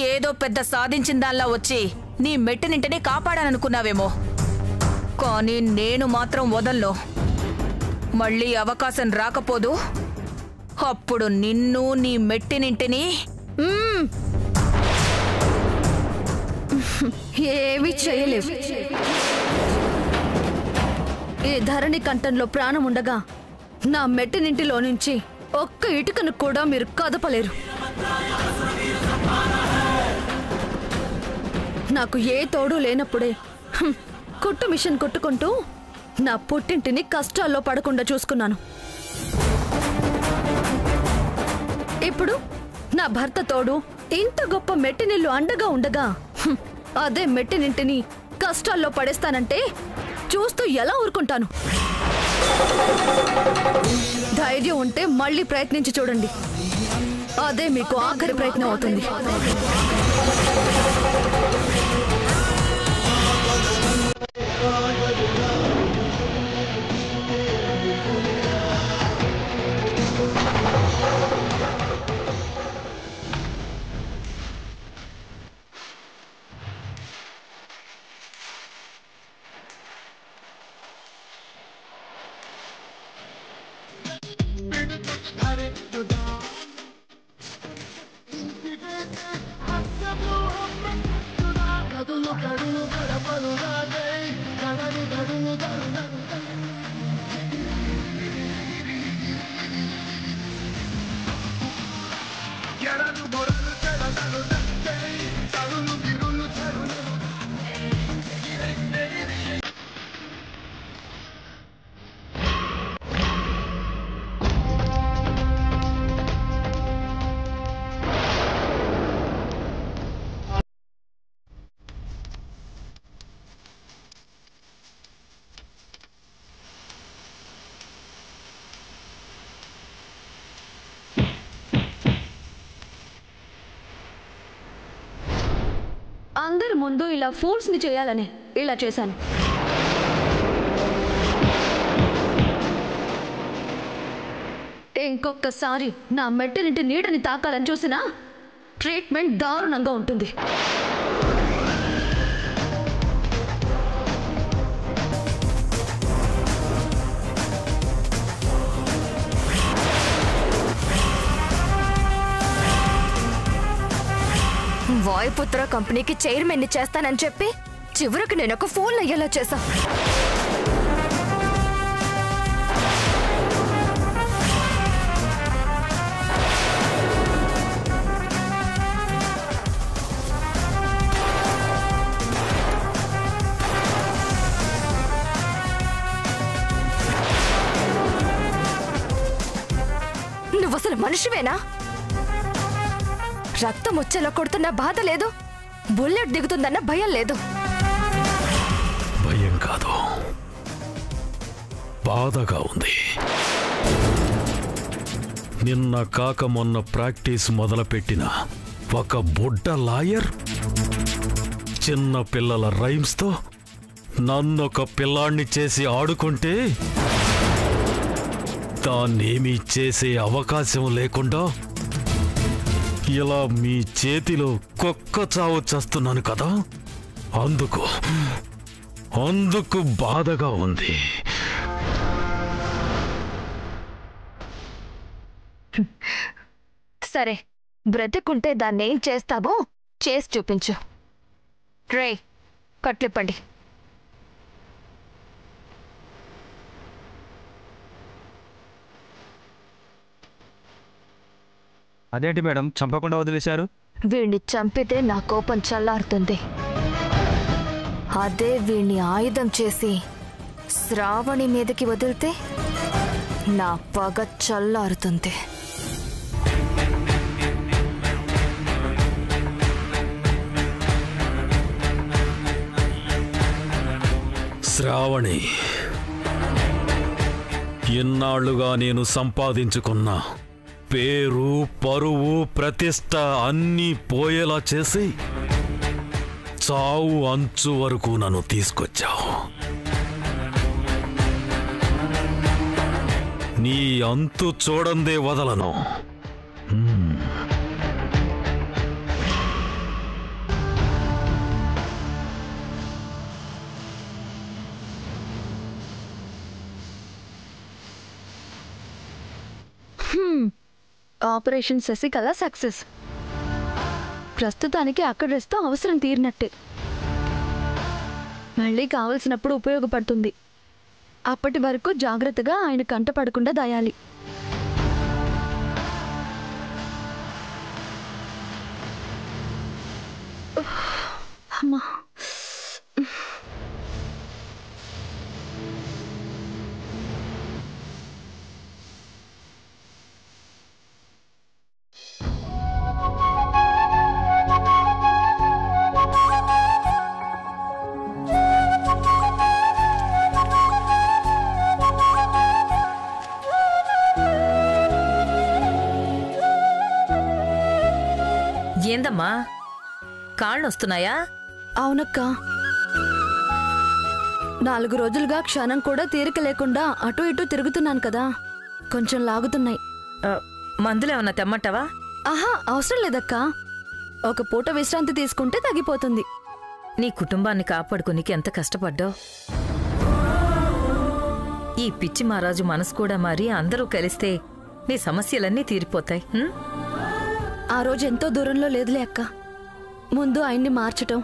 ఏదో పెద్ద సాధించిందాల్లా వచ్చి నీ మెట్టినింటిని కాపాడాననుకున్నావేమో, కానీ నేను మాత్రం వదల్లో. మళ్ళీ అవకాశం రాకపోదు, అప్పుడు నిన్ను నీ మెట్టినింటిని ఏమీ చేయలేవు. ఈ ధరణి కంఠంలో ప్రాణం ఉండగా నా మెట్టినింటిలో నుంచి ఒక్క ఇటుకను కూడా మీరు కదపలేరు. నాకు ఏ తోడు లేనప్పుడే కుట్టు మిషన్ కొట్టుకుంటూ నా పుట్టింటిని కష్టాల్లో పడకుండా చూసుకున్నాను. ఇప్పుడు నా భర్త తోడు ఇంత గొప్ప మెట్టినిల్లు అండగా ఉండగా అదే మెట్టినింటిని కష్టాల్లో పడేస్తానంటే చూస్తూ ఎలా ఊరుకుంటాను? ధైర్యం ఉంటే మళ్ళీ ప్రయత్నించి చూడండి. అదే మీకు ఆఖరి ప్రయత్నం అవుతుంది. అందరి ముందు ఇలా ఫూల్స్ ని చేయాలని ఇలా చేశాను. ఇంకొకసారి నా మెట్టినింటి నీడని తాకాలని చూసినా ట్రీట్మెంట్ దారుణంగా ఉంటుంది. వాయుపుత్ర కంపెనీకి చైర్మన్ ని చేస్తానని చెప్పి చివరికి నేను ఒక ఫోన్ అయ్యేలా చేశా. నువ్వు అసలు మనిషివేనా? రక్తం వచ్చేలా కొడుతున్న బాధ లేదు, బుల్లెట్ దిగుతుందన్న భయం లేదు. భయం కాదు, బాధగా ఉంది. నిన్న కాక మొన్న ప్రాక్టీస్ మొదలుపెట్టిన ఒక బుడ్డ లాయర్ చిన్న పిల్లల రైమ్స్తో నన్నొక పిల్లాన్ని చేసి ఆడుకుంటే దాన్నేమీ చేసే అవకాశం లేకుండా ఇలా మీ చేతిలో కుక్క చావు చేస్తున్నాను కదా, అందుకు బాధగా ఉంది. సరే, బ్రతికుంటే దాన్నేం చేస్తావో చేసి చూపించు. రే, కట్లిప్పండి. అదేంటి మేడం, చంపకుండా వదిలేశారు? వీణ్ణి చంపితే నా కోపం చల్లారుతుంది. అదే వీణ్ణి ఆయుధం చేసి శ్రావణి మీదకి వదిలితే నా పగ చల్లారుతుంది. శ్రావణి, ఎన్నాళ్లుగా నేను సంపాదించుకున్న పేరు, పరువు, ప్రతిష్ట అన్నీ పోయేలా చేసి చావు అంచు వరకు నన్ను తీసుకొచ్చావు. నీ అంతు చూడందే వదలను. Operation Sasikala success. ప్రస్తుతానికి అక్కడ రెస్తో అవసరం తీరినట్టే. మళ్ళీ కావలసినప్పుడు ఉపయోగపడుతుంది. అప్పటి వరకు జాగ్రత్తగా ఆయన కంటపడకుండా దాయాలి. అమ్మా, ఏందమ్మా కాళ్ళు వస్తున్నాయా? అవునక్క, 4 రోజులుగా క్షణం కూడా తీరిక లేకుండా అటు ఇటు తిరుగుతున్నాను కదా, కొంచెం లాగుతున్నాయి. మందులేమన్నా తెమ్మంటావా? ఆహా, అవసరం లేదక్క. ఒక పూట విశ్రాంతి తీసుకుంటే తగ్గిపోతుంది. నీ కుటుంబాన్ని కాపాడుకునికి ఎంత కష్టపడ్డావు. ఈ పిచ్చి మహారాజు మనసు కూడా మారి అందరూ కలిస్తే నీ సమస్యలన్నీ తీరిపోతాయి. ఆ రోజు ఎంతో దూరంలో లేదులే అక్క. ముందు ఆయన్ని మార్చటం,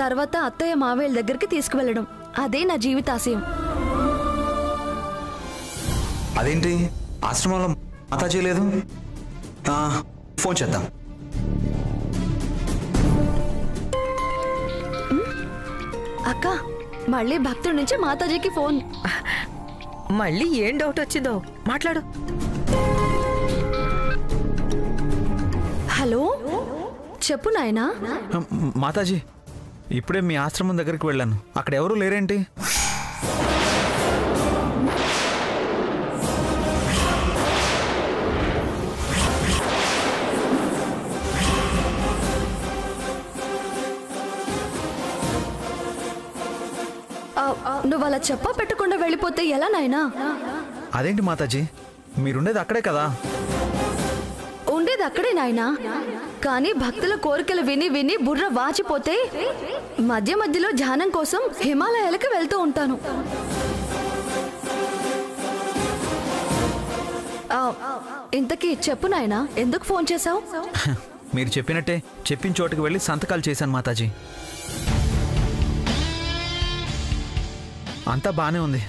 తర్వాత అత్తయ్య మావేళ్ళ దగ్గరికి తీసుకువెళ్ళడం, అదే నా జీవితాశయం. అదేంటి ఆశ్రమంలో మాతాజీ లేదు? ఫోన్ చేద్దాం. అక్క, మళ్ళీ భక్తుడి నుంచి మాతాజీకి ఫోన్. మళ్ళీ ఏం డౌట్ వచ్చిందో మాట్లాడు. హలో, చెప్పు నాయనా. మాతాజీ, ఇప్పుడే మీ ఆశ్రమం దగ్గరికి వెళ్ళాను. అక్కడ ఎవరూ లేరేంటి? నువ్వు అలా చెప్పా పెట్టకుండా వెళ్ళిపోతే ఎలా నాయనా? అదేంటి మాతాజీ, మీరుండేది అక్కడే కదా? ఉండేది అక్కడే నాయనా, కానీ భక్తుల కోరికలు విని విని బుర్ర వాచిపోతే మధ్య మధ్యలో ధ్యానం కోసం హిమాలయాలకు వెళ్తూ ఉంటాను. ఇంతకీ చెప్పు నాయనా, ఎందుకు ఫోన్ చేశావు? మీరు చెప్పినట్టే చెప్పిన చోటుకి వెళ్ళి సంతకాలు చేశాను మాతాజీ. అంతా బానే ఉంది.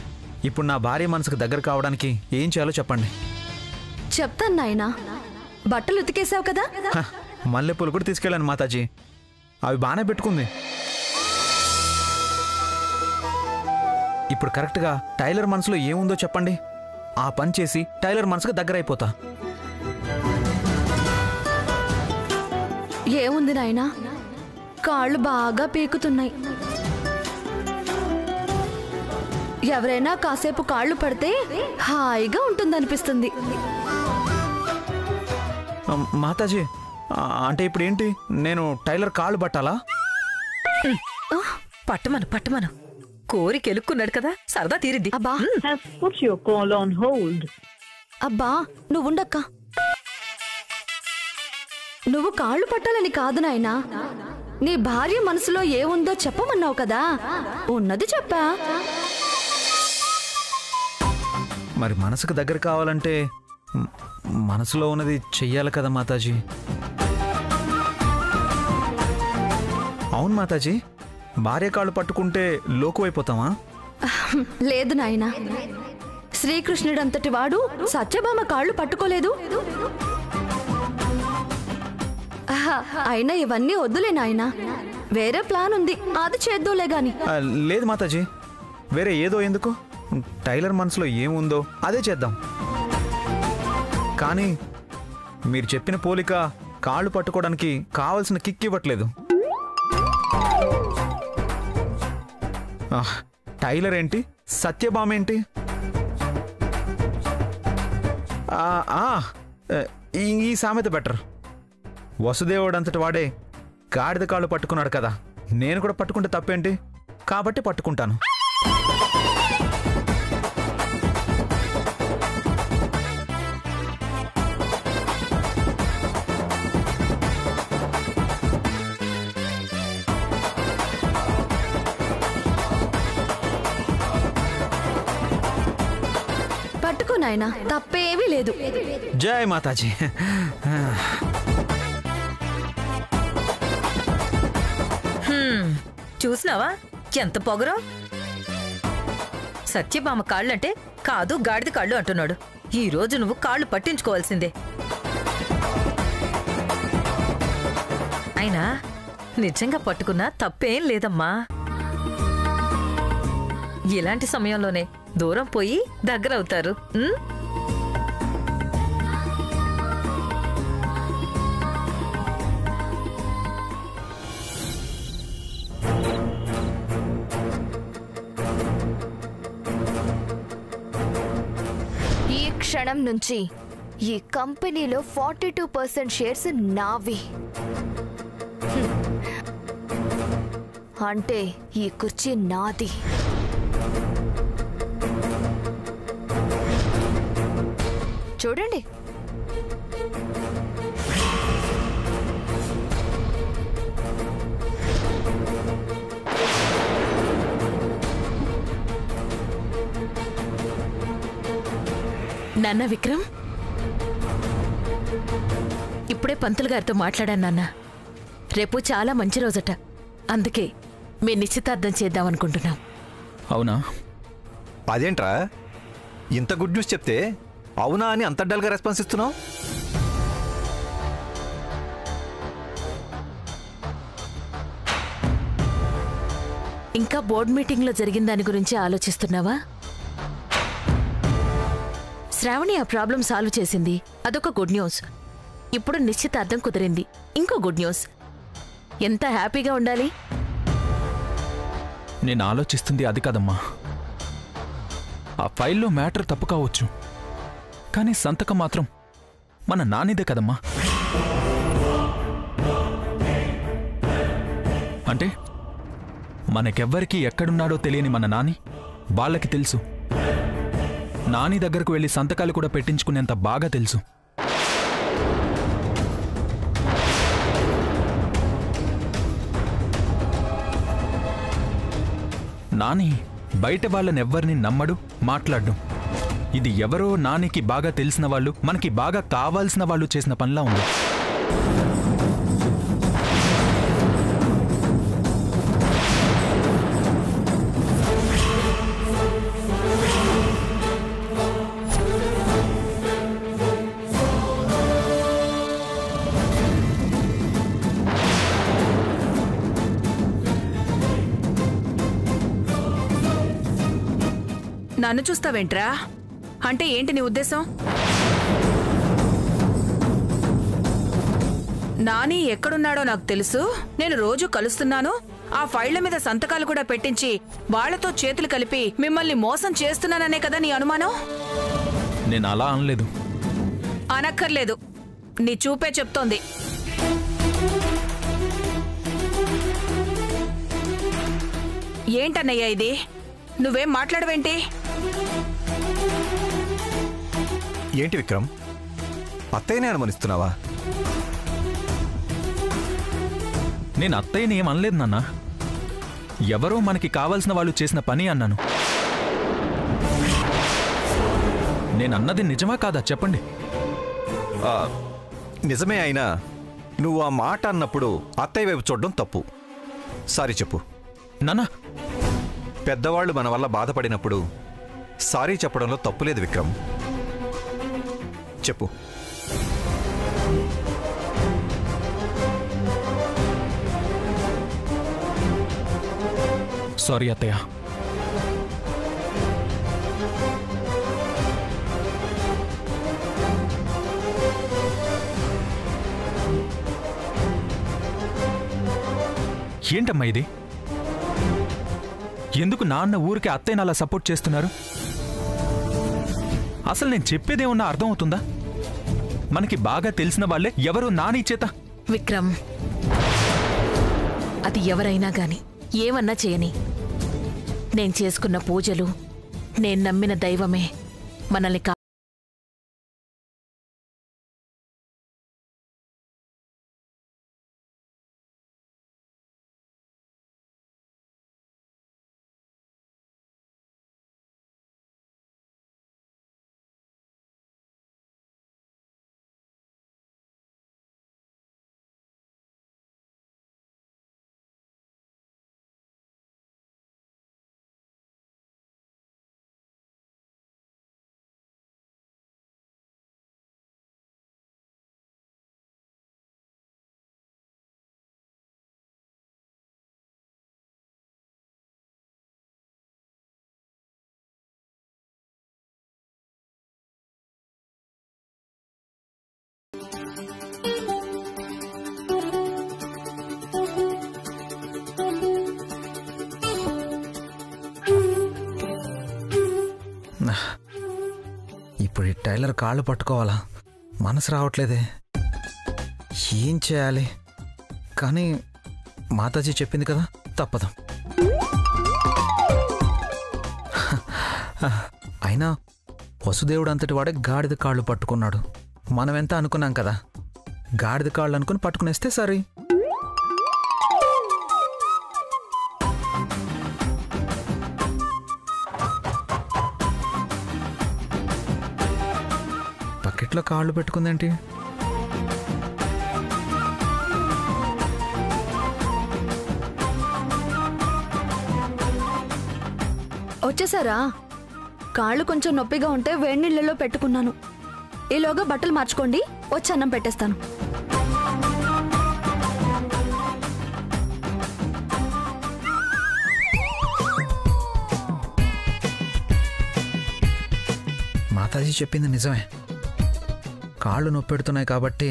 ఇప్పుడు నా భార్య మనసుకు దగ్గర కావడానికి ఏం చేయాలో చెప్పండి. చెప్తాను నాయనా. బట్టలు ఉతికేసావు కదా? మల్లెపూలు కూడా తీసుకెళ్ళాను మాతాజీ, అవి బాగానే పెట్టుకుంది. ఇప్పుడు కరెక్ట్గా టైలర్ మనసులో ఏముందో చెప్పండి. ఆ పని చేసి టైలర్ మనసుకు దగ్గర అయిపోతా. ఏముంది నాయనా, కాళ్ళు బాగా పీకుతున్నాయి. ఎవరైనా కాసేపు కాళ్ళు పడితే హాయిగా ఉంటుందనిపిస్తుంది. మాతాజీ, అంటే ఇప్పుడు ఏంటి, నేను టైలర్ కాళ్ళు పట్టాలా? పట్టమను పట్టమను, కోరికెలుక్కున్నాడు కదా, సరదా తీరిద్ది. అబ్బా Has put your call on hold. అబ్బా, నువ్వుండక్క. నువ్వు కాళ్ళు పట్టాలని కాదు నాయనా, నీ భార్య మనసులో ఏముందో చెప్పమన్నావు కదా, ఉన్నది చెప్పా. మరి మనసుకు దగ్గర కావాలంటే మనసులో ఉన్నది చెయ్యాలి కదా మాతాజీ. అవును మాతాజీ, భార్య కాళ్ళు పట్టుకుంటే లోకువైపోతామా? లేదు నాయనా, శ్రీకృష్ణుడంతటి వాడు సత్యభామ కాళ్ళు పట్టుకోలేదు. అయినా ఇవన్నీ వద్దులే నాయనా, వేరే ప్లాన్ ఉంది, అది చేద్దాంలే గాని. లేదు మాతాజీ, వేరే ఏదో ఎందుకు, టైలర్ మనసులో ఏముందో అదే చేద్దాం. కానీ మీరు చెప్పిన పోలిక కాళ్ళు పట్టుకోవడానికి కావలసిన కిక్ ఇవ్వట్లేదు. టైలర్ ఏంటి, సత్యభామ ఏంటి? ఈ సామెత బెటర్. వసుదేవుడు అంతటి వాడే గాడిద కాళ్ళు పట్టుకున్నాడు కదా, నేను కూడా పట్టుకుంటే తప్పేంటి, కాబట్టి పట్టుకుంటాను. పట్టుకో నాయనా, తప్పేమీ లేదు. జై మాతాజీ. చూసినావా ఎంత పొగరో? సత్యభామ కాళ్ళంటే కాదు గాడిద కాళ్ళు అంటున్నాడు. ఈ రోజు నువ్వు కాళ్ళు పట్టించుకోవాల్సిందే. అయినా నిజంగా పట్టుకున్నా తప్పేం లేదమ్మా. ఇలాంటి సమయంలోనే దూరం పోయి దగ్గరవుతారు. ఈ క్షణం నుంచి ఈ కంపెనీలో 42% షేర్స్ నావి. అంటే ఈ కుర్చీ నాది. చూడండి. నాన్న విక్రమ్, ఇప్పుడే పంతులు గారితో మాట్లాడాను నాన్న. రేపు చాలా మంచి రోజట, అందుకే మేము నిశ్చితార్థం చేద్దామనుకుంటున్నాం. అవునా? అదేంట్రా ఇంత గుడ్ న్యూస్ చెప్తే అవునా అని అంత డల్గా రెస్పాన్స్ ఇస్తున్నావు? ఇంకా బోర్డు మీటింగ్లో జరిగిన దాని గురించి ఆలోచిస్తున్నావా? శ్రావణి ఆ ప్రాబ్లం సాల్వ్ చేసింది, అదొక గుడ్ న్యూస్. ఇప్పుడు నిశ్చితార్థం కుదిరింది, ఇంకో గుడ్ న్యూస్. ఎంత హ్యాపీగా ఉండాలి. నేను ఆలోచిస్తుంది అది కాదమ్మా. ఆ ఫైల్లో మ్యాటర్ తప్పు కావచ్చు, కానీ సంతకం మాత్రం మన నానిదే కదమ్మా. అంటే మనకెవ్వరికీ ఎక్కడున్నాడో తెలియని మన నాని వాళ్ళకి తెలుసు. నాని దగ్గరకు వెళ్ళి సంతకాలు కూడా పెట్టించుకునేంత బాగా తెలుసు. నాని బయట వాళ్ళనెవ్వరిని నమ్మడు, మాట్లాడ్డు. ఇది ఎవరో నానికి బాగా తెలిసిన వాళ్ళు, మనకి బాగా కావాల్సిన వాళ్ళు చేసిన పనిలా ఉంది. నన్ను చూస్తావేంట్రా? అంటే ఏంటి నీ ఉద్దేశం? నాని ఎక్కడున్నాడో నాకు తెలుసు, నేను రోజు కలుస్తున్నాను, ఆ ఫైళ్ల మీద సంతకాలు కూడా పెట్టించి వాళ్లతో చేతులు కలిపి మిమ్మల్ని మోసం చేస్తున్నాననే కదా నీ అనుమానం? నేను అలా అనలేదు. అనక్కర్లేదు, నీ చూపే చెప్తోంది. ఏంటన్నయ్యా ఇది? నువ్వేం మాట్లాడవేంటి? ఏంటి విక్రమ్, అత్తయ్యనే అనుమానిస్తున్నావా? నేను అత్తయ్యని ఏం అనలేదు నాన్న. ఎవరో మనకి కావాల్సిన వాళ్ళు చేసిన పని అన్నాను. నేనన్నది నిజమా కాదా చెప్పండి. నిజమే అయినా నువ్వు ఆ మాట అన్నప్పుడు అత్తయ్య వైపు చూడడం తప్పు. సారీ చెప్పు. నాన్న, పెద్దవాళ్ళు మన వల్ల బాధపడినప్పుడు సారీ చెప్పడంలో తప్పులేదు విక్రమ్. చెప్పు. సారీ అత్తయ్య. ఏంటమ్మా ఇది? ఎందుకు నాన్న ఊరికి అత్తయ్యని అలా సపోర్ట్ చేస్తున్నారు? అసలు నేను చెప్పేదేమన్నా అర్థం అవుతుందా? మనకి బాగా తెలిసిన వాళ్ళే ఎవరు నాని చేత. విక్రమ్, అది ఎవరైనా గాని ఏమన్నా చేయని, నేను చేసుకున్న పూజలు, నేను నమ్మిన దైవమే మనల్ని ఇప్పుడు ఈ టైలర్ కాళ్ళు పట్టుకోవాలా? మనసు రావట్లేదే. ఏం చేయాలి? కానీ మాతాజీ చెప్పింది కదా, తప్పదు. అయినా వసుదేవుడు అంతటి వాడే గాడిద కాళ్ళు పట్టుకున్నాడు. మనం ఎంత అనుకున్నాం కదా, గాడిద కాళ్ళు అనుకుని పట్టుకునేస్తే సరే. బకెట్లో కాళ్ళు పెట్టుకుందేంటి? వచ్చేసారా? కాళ్ళు కొంచెం నొప్పిగా ఉంటే వేడి నీళ్ళలో పెట్టుకున్నాను. ఈలోగా బట్టలు మార్చుకోండి, వచ్చి అన్నం పెట్టేస్తాను. మాతాజీ చెప్పింది నిజమే. కాళ్ళు నొప్పి పెడుతున్నాయి కాబట్టి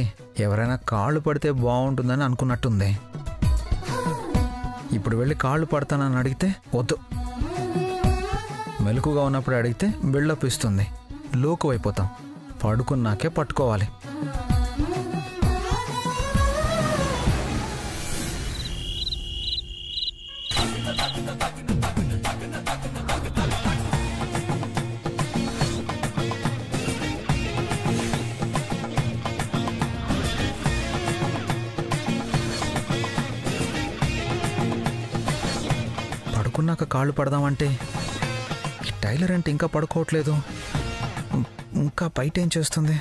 ఎవరైనా కాళ్ళు పడితే బాగుంటుందని అనుకున్నట్టుంది. ఇప్పుడు వెళ్ళి కాళ్ళు పడతానని అడిగితే వద్దు, మెలకుగా ఉన్నప్పుడు అడిగితే బిల్డప్ ఇస్తుంది. లోకు అయిపోతాం. పడుకున్నాకే పట్టుకోవాలి. పడుకున్నాక కాళ్ళు పడదామంటే టైలర్ అంటే ఇంకా పడుకోవట్లేదు. ఇంకా బయట ఏం చేస్తుంది?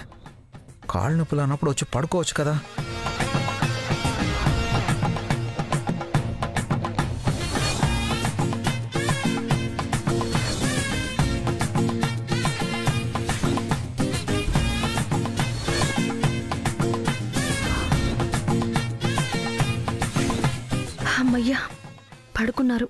కాళ్ళు నొప్పులు అన్నప్పుడు వచ్చి పడుకోవచ్చు కదా. అమ్మయ్యా, పడుకున్నారు.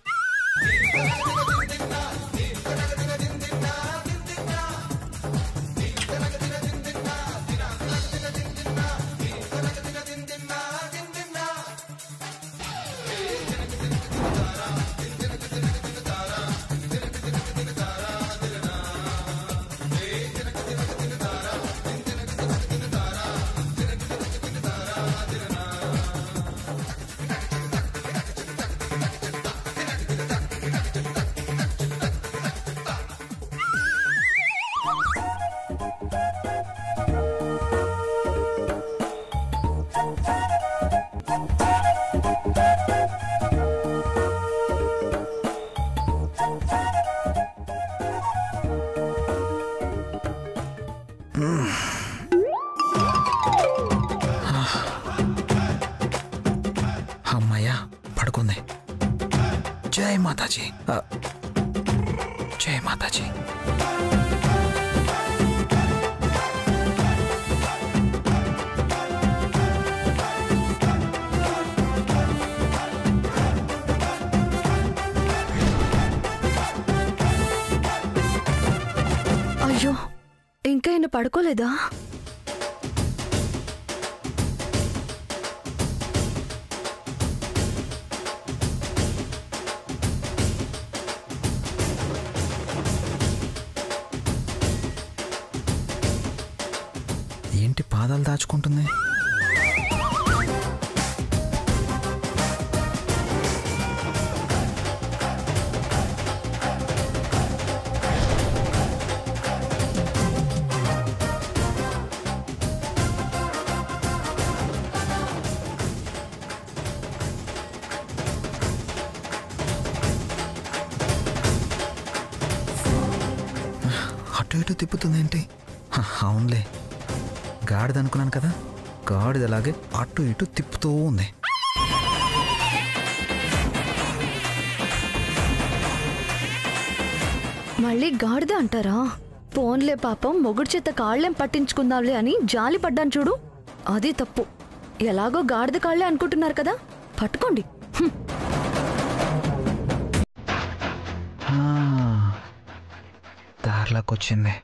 అమ్మయ్యా, పడుకుంది. జై మాతాజీ, జై మాతాజీ. అయ్యో, ఇంకా ఈయన పడుకోలేదా? ఏంటి పాదాలు దాచుకుంటుంది? అటు ఇటు తిప్పుతుందేంటి? అవునులే, గాడిద అనుకున్నాను కదా, గాడిద అలాగే అటు ఇటు తిప్పుతూ ఉంది. మళ్ళీ గాడిద అంటారా? పోన్లే పాపం, మొగుడు చేత కాళ్ళేం పట్టించుకుందాంలే అని జాలి పడ్డాను చూడు, అది తప్పు. ఎలాగో గాడిద కాళ్ళే అనుకుంటున్నారు కదా, పట్టుకోండి. దారిలోకి వచ్చింది.